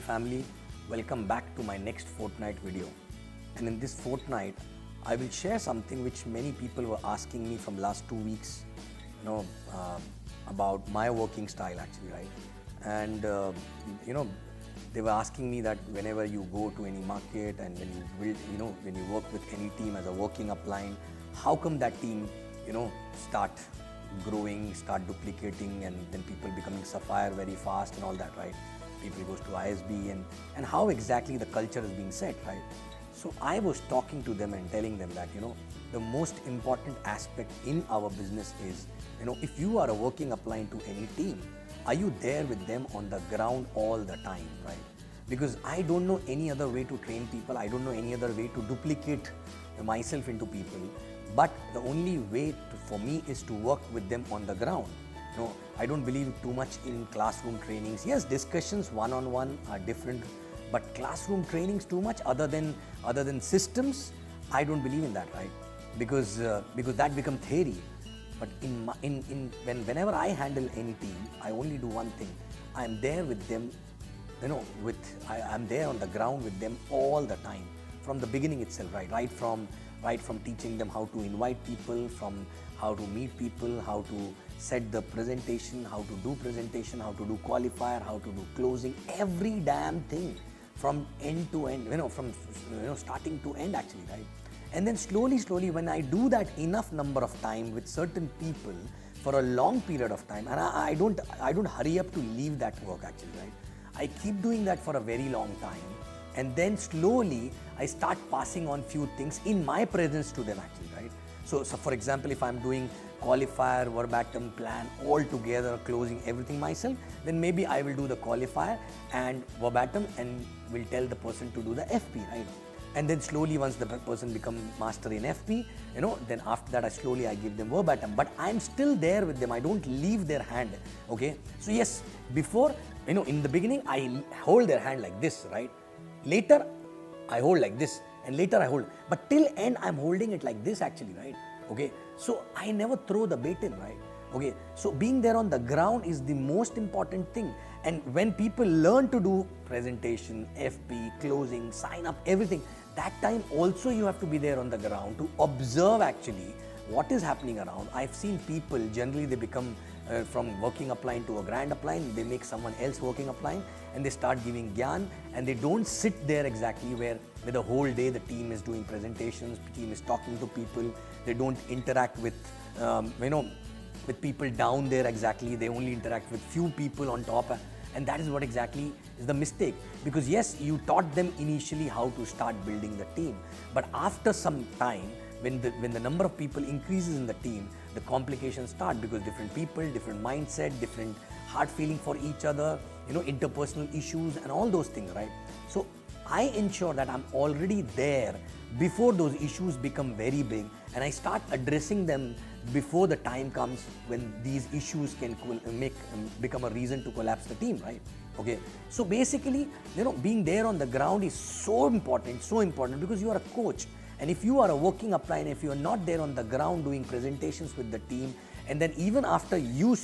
family, welcome back to my next fortnight video. And in this fortnight, I will share something which many people were asking me from last 2 weeks, about my working style actually, right? And they were asking me that whenever you go to any market and when you build, when you work with any team as a working upline, how come that team, start growing, start duplicating, and then people becoming sapphire very fast and all that, right? People goes to ISB and how exactly the culture is being set, right? So I was talking to them and telling them that, the most important aspect in our business is, if you are a working upline to any team, are you there with them on the ground all the time, right? Because I don't know any other way to train people. I don't know any other way to duplicate myself into people. But the only way for me is to work with them on the ground. I don't believe too much in classroom trainings. Yes, discussions one-on-one are different, but classroom trainings too much other than systems, I don't believe in that, right? Because that become theory. But whenever I handle any team, I only do one thing. I am there with them, I'm there on the ground with them all the time, from the beginning itself, right? Right from teaching them how to invite people, from how to meet people, how to set the presentation, how to do presentation, how to do qualifier, how to do closing, every damn thing from end to end, from starting to end actually, right? And then slowly, when I do that enough number of time with certain people for a long period of time, and I don't hurry up to leave that work actually, right? I keep doing that for a very long time. And then slowly, I start passing on few things in my presence to them actually, right? So for example, if I'm doing qualifier, verbatim, plan, all together, closing everything myself, then maybe I will do the qualifier and verbatim and will tell the person to do the FP, right? And then slowly, once the person become master in FP, then after that, I give them verbatim. But I'm still there with them. I don't leave their hand, okay? So yes, before, in the beginning, I hold their hand like this, right? Later, I hold like this, and later I hold. But till end, I'm holding it like this actually, right? Okay, so I never throw the bait in, right? Okay, so being there on the ground is the most important thing. And when people learn to do presentation, FP, closing, sign up, everything, that time also you have to be there on the ground to observe actually what is happening around. I've seen people, generally they become from working upline to a grand upline, they make someone else working upline and they start giving gyan, and they don't sit there exactly where the whole day the team is doing presentations, team is talking to people, they don't interact with, with people down there exactly, they only interact with few people on top. And that is what exactly is the mistake. Because yes, you taught them initially how to start building the team, but after some time, when the number of people increases in the team, the complications start, because different people, different mindset, different hard feeling for each other, interpersonal issues and all those things, right? So I ensure that I'm already there before those issues become very big, and I start addressing them before the time comes when these issues can become a reason to collapse the team, right? Okay, so basically, being there on the ground is so important because you are a coach. And if you are a working upline, if you are not there on the ground doing presentations with the team, and then even after you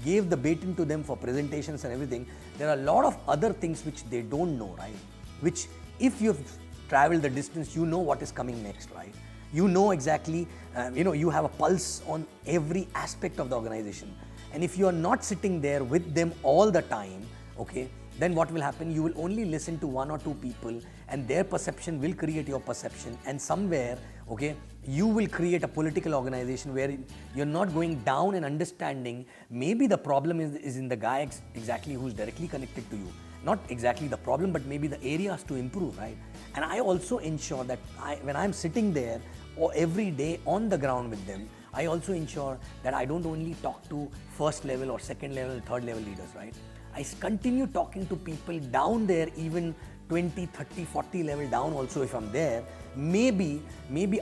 gave the baton to them for presentations and everything, there are a lot of other things which they don't know, right? Which if you've traveled the distance, you know what is coming next, right? You know exactly, you have a pulse on every aspect of the organization. And if you are not sitting there with them all the time, okay, then what will happen? You will only listen to one or two people, and their perception will create your perception. And somewhere, okay, you will create a political organization where you're not going down and understanding. Maybe the problem is in the guy exactly who's directly connected to you. Not exactly the problem, but maybe the areas to improve, right? And I also ensure that when I'm sitting there or every day on the ground with them, I also ensure that I don't only talk to first level or second level, third level leaders, right? I continue talking to people down there, even 20, 30, 40 level down also if I'm there. Maybe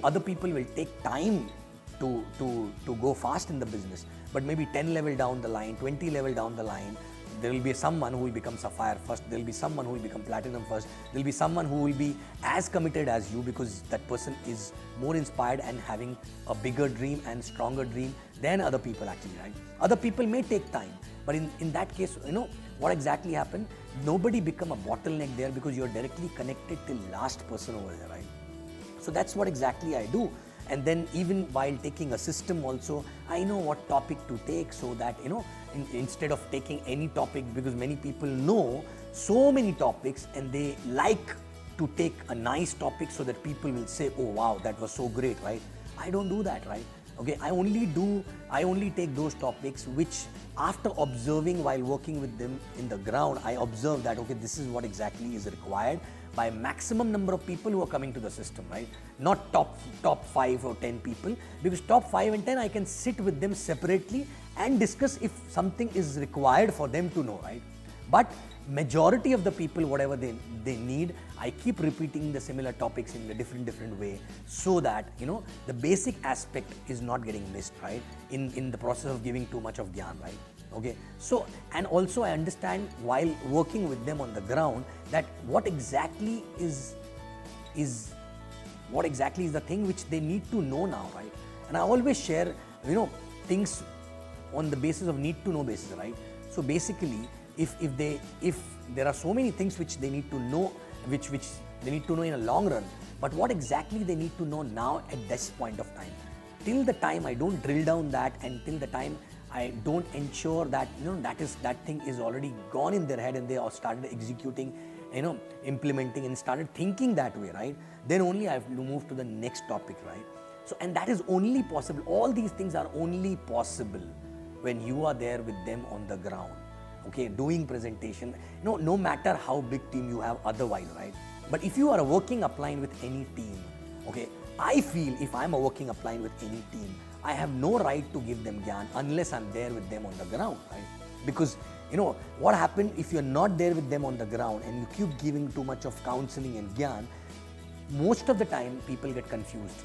other people will take time to go fast in the business, but maybe 10 level down the line, 20 level down the line, there will be someone who will become sapphire first, there will be someone who will become platinum first, there will be someone who will be as committed as you, because that person is more inspired and having a bigger dream and stronger dream than other people actually, right? Other people may take time, but in that case, what exactly happened? Nobody become a bottleneck there because you're directly connected till last person over there, right? So that's what exactly I do. And then even while taking a system also, I know what topic to take, so that, instead of taking any topic, because many people know so many topics and they like to take a nice topic so that people will say, oh wow, that was so great, right? I don't do that, right? Okay, I only take those topics which, after observing while working with them in the ground, I observe that, okay, this is what exactly is required by maximum number of people who are coming to the system, right? Not top 5 or 10 people, because top 5 and 10 I can sit with them separately and discuss if something is required for them to know, right? But majority of the people, whatever they need, I keep repeating the similar topics in a different way, so that the basic aspect is not getting missed, right? In the process of giving too much of gyan, right? Okay, so, and also I understand while working with them on the ground that what exactly is the thing which they need to know now, right? And I always share things on the basis of need to know basis, right? So basically, if there are so many things which they need to know, which they need to know in a long run, but what exactly they need to know now at this point of time, till the time I don't drill down that, and till the time I don't ensure that that thing is already gone in their head and they all started executing, implementing and started thinking that way, right? Then only I have to move to the next topic, right? So, and that is only possible. All these things are only possible when you are there with them on the ground. Okay, doing presentation, no matter how big team you have otherwise, right? But if you are a working upline with any team, okay, I feel if I'm a working upline with any team, I have no right to give them gyan unless I'm there with them on the ground, right? Because what happened if you're not there with them on the ground and you keep giving too much of counseling and gyan, most of the time people get confused.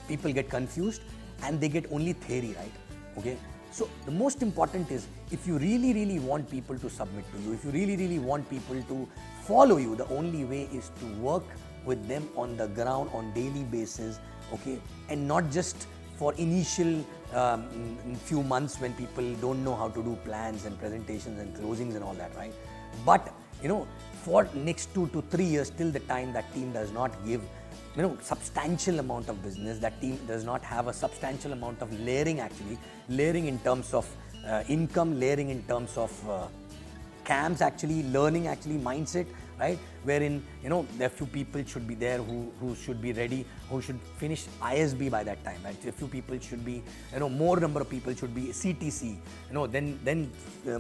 People get confused and they get only theory, right? Okay. So the most important is, if you really want people to submit to you, if you really want people to follow you, the only way is to work with them on the ground on daily basis, okay? And not just for initial few months when people don't know how to do plans and presentations and closings and all that, right? But for next 2 to 3 years, till the time that team does not give substantial amount of business, that team does not have a substantial amount of layering in terms of income, layering in terms of camps, learning mindset, right? Wherein there are few people should be there who should be ready, who should finish ISB by that time, right? A few people should be, more number of people should be CTC, then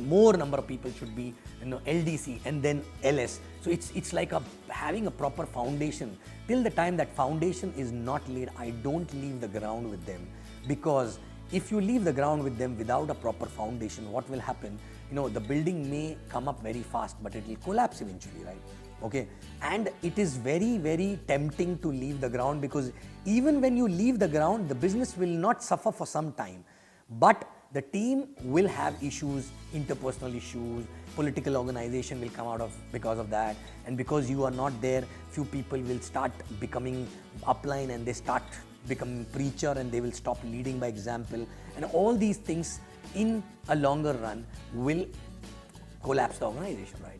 more number of people should be LDC and then LS. So it's like having a proper foundation. Till the time that foundation is not laid, I don't leave the ground with them, because if you leave the ground with them without a proper foundation, what will happen? The building may come up very fast, but it will collapse eventually, right? Okay, and it is very tempting to leave the ground, because even when you leave the ground, the business will not suffer for some time, but the team will have issues, interpersonal issues, political organization will come out of because of that, and because you are not there, few people will start becoming upline and they start becoming preacher and they will stop leading by example, and all these things in a longer run will collapse the organization, right?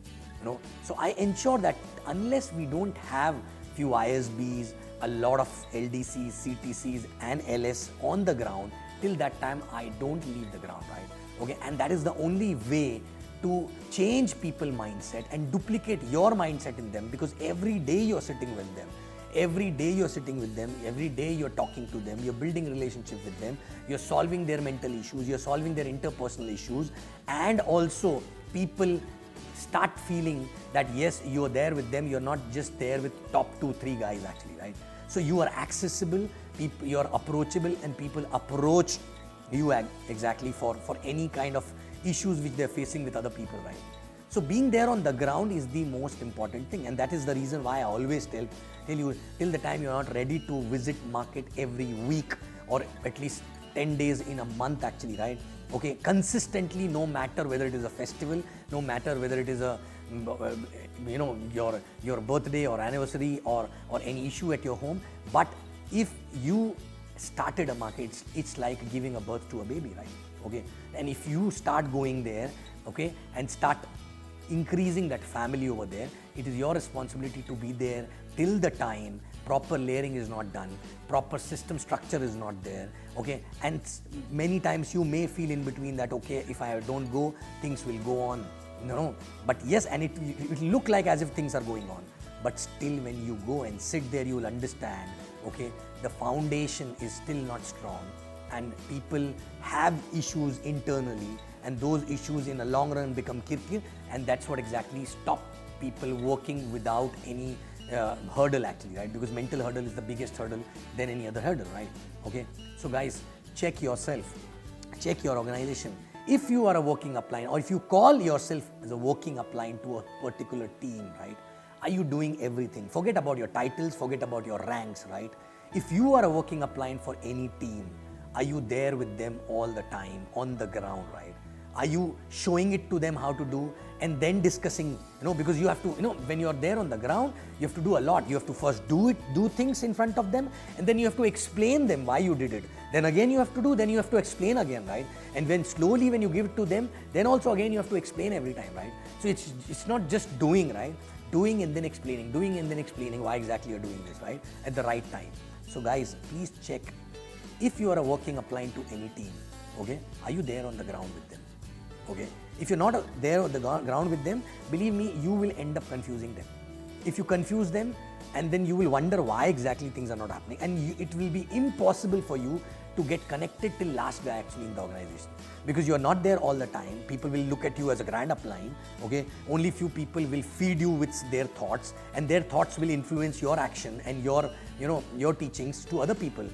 So I ensure that unless we don't have few ISBs, a lot of LDCs, CTCs and LS on the ground, till that time I don't leave the ground, right? Okay, and that is the only way to change people's mindset and duplicate your mindset in them, because every day you're sitting with them. Every day you're sitting with them, every day you're talking to them, you're building relationship with them, you're solving their mental issues, you're solving their interpersonal issues, and also people start feeling that yes, you're there with them, you're not just there with top 2-3 guys actually, right? So you are accessible, you're approachable, and people approach you exactly for any kind of issues which they're facing with other people, right? So being there on the ground is the most important thing, and that is the reason why I always tell you, till the time you're not ready to visit market every week or at least 10 days in a month actually, right? Okay, consistently, no matter whether it is a festival, no matter whether it is a your birthday or anniversary or any issue at your home, but if you started a market, it's like giving a birth to a baby, right? Okay, and if you start going there, okay, and start increasing that family over there, it is your responsibility to be there till the time proper layering is not done, proper system structure is not there, okay, and many times you may feel in between that, okay, if I don't go, things will go on, but yes, and it will look like as if things are going on, but still when you go and sit there, you will understand, okay, the foundation is still not strong, and people have issues internally, and those issues in the long run become kirkir, and that's what exactly stop people working without any hurdle actually, right? Because mental hurdle is the biggest hurdle than any other hurdle, right? Okay, so guys, check yourself, check your organization. If you are a working upline, or if you call yourself as a working upline to a particular team, right? Are you doing everything? Forget about your titles, forget about your ranks, right? If you are a working upline for any team, are you there with them all the time on the ground, right? Are you showing it to them how to do and then discussing, because you have to, when you're there on the ground, you have to do a lot. You have to first do things in front of them, and then you have to explain them why you did it. Then again you have to do, then you have to explain again, right? And when slowly when you give it to them, then also again you have to explain every time, right? So it's not just doing, right? Doing and then explaining, why exactly you're doing this, right? At the right time. So guys, please check if you are a working upline to any team, okay? Are you there on the ground with them? Okay, if you're not there on the ground with them, believe me, you will end up confusing them. If you confuse them, and then you will wonder why exactly things are not happening, and it will be impossible for you to get connected till last guy actually in the organization, because you are not there all the time. People will look at you as a grand upline, okay? Only few people will feed you with their thoughts, and their thoughts will influence your action and your teachings to other people.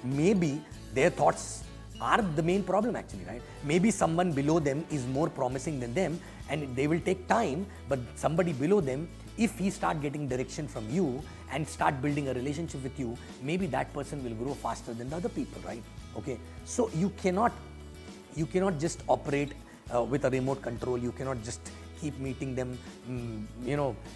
Maybe their thoughts are the main problem actually, right? Maybe someone below them is more promising than them, and they will take time, but somebody below them, if he start getting direction from you and start building a relationship with you, maybe that person will grow faster than the other people, right? Okay, so you cannot just operate with a remote control. You cannot just keep meeting them,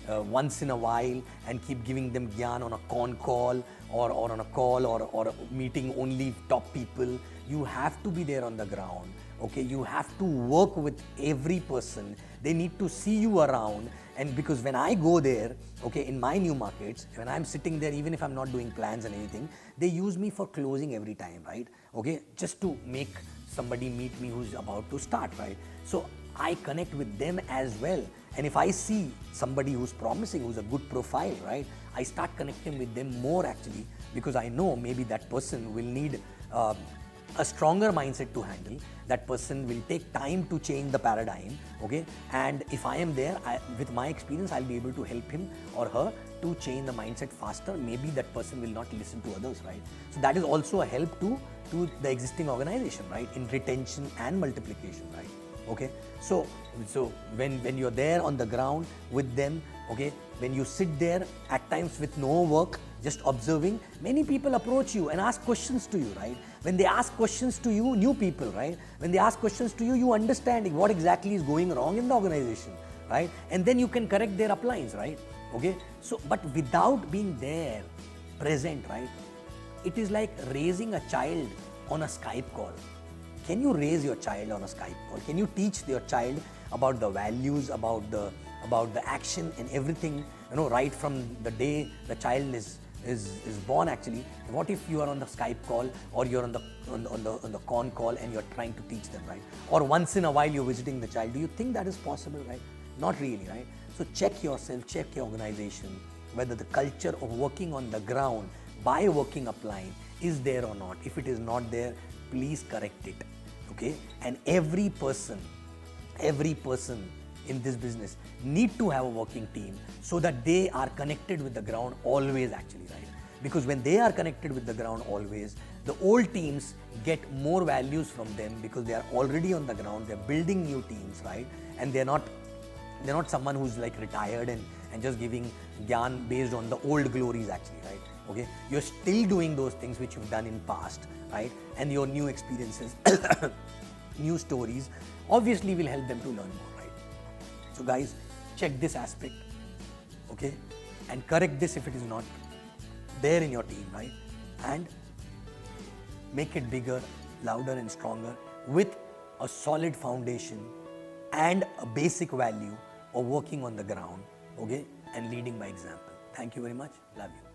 once in a while and keep giving them gyan on a con call or on a call or meeting only top people. You have to be there on the ground, okay? You have to work with every person. They need to see you around, and because when I go there, okay, in my new markets, when I'm sitting there, even if I'm not doing plans and anything, they use me for closing every time, right? Okay, just to make somebody meet me who's about to start, right? So I connect with them as well. And if I see somebody who's promising, who's a good profile, right, I start connecting with them more actually, because I know maybe that person will need a stronger mindset to handle. That person will take time to change the paradigm, okay? And if I am there, with my experience, I'll be able to help him or her to change the mindset faster. Maybe that person will not listen to others, right? So that is also a help to the existing organization, right? In retention and multiplication, right? Okay, so when you're there on the ground with them, okay, when you sit there at times with no work, just observing, many people approach you and ask questions to you, right? When they ask questions to you, new people, right? When they ask questions to you, you understand what exactly is going wrong in the organization, right? And then you can correct their uplines, right? Okay, so but without being there, present, right? It is like raising a child on a Skype call. Can you raise your child on a Skype call? Can you teach your child about the values, about the action and everything, right from the day the child is born actually? What if you are on the Skype call, or you're on the con call and you're trying to teach them, right? Or once in a while you're visiting the child. Do you think that is possible, right? Not really, right? So check yourself, check your organization, whether the culture of working on the ground by a working upline is there or not. If it is not there, please correct it, okay? And every person in this business need to have a working team so that they are connected with the ground always actually, right? Because when they are connected with the ground always, the old teams get more values from them because they are already on the ground, they're building new teams, right? And they're not someone who's like retired and just giving gyan based on the old glories actually, right? Okay, you're still doing those things which you've done in past, right? And your new experiences, new stories obviously will help them to learn more, right? So guys, check this aspect, okay? And correct this if it is not there in your team, right? And make it bigger, louder and stronger with a solid foundation and a basic value of working on the ground, okay, and leading by example. Thank you very much. Love you.